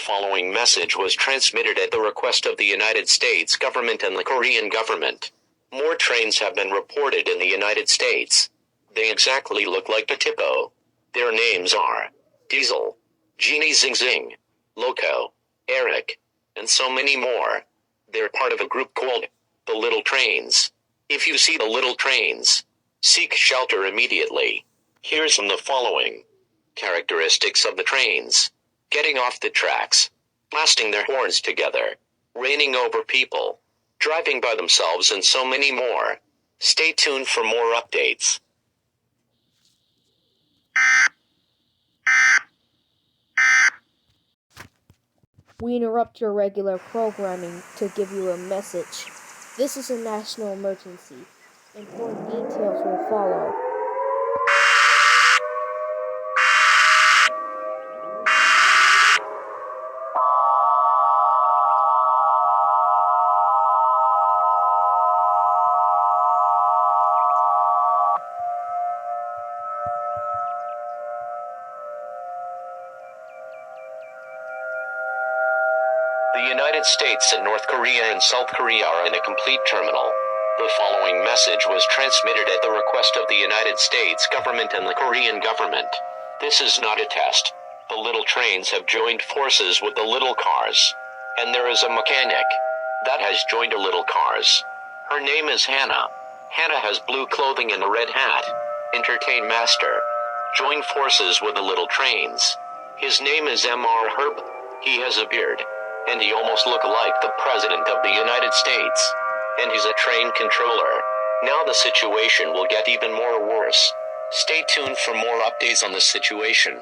following message was transmitted at the request of the United States government and the Korean government. More trains have been reported in the United States. They exactly look like Titipo. Their names are Diesel, Genie Zing Zing, Loco, Eric, and so many more. They're part of a group called the Little Trains. If you see the little trains, seek shelter immediately. Here's the following characteristics of the trains: getting off the tracks, blasting their horns together, raining over people, driving by themselves, and so many more. Stay tuned for more updates. We interrupt your regular programming to give you a message. This is a national emergency. Important details will follow. The United States and North Korea and South Korea are in a complete terminal. The following message was transmitted at the request of the United States government and the Korean government. This is not a test. The little trains have joined forces with the little cars. And there is a mechanic that has joined the little cars. Her name is Hannah. Hannah has blue clothing and a red hat. Entertain master. Join forces with the little trains. His name is Mr. Herb. He has a beard. And he almost look like the President of the United States. And he's a train controller. Now the situation will get even more worse. Stay tuned for more updates on the situation.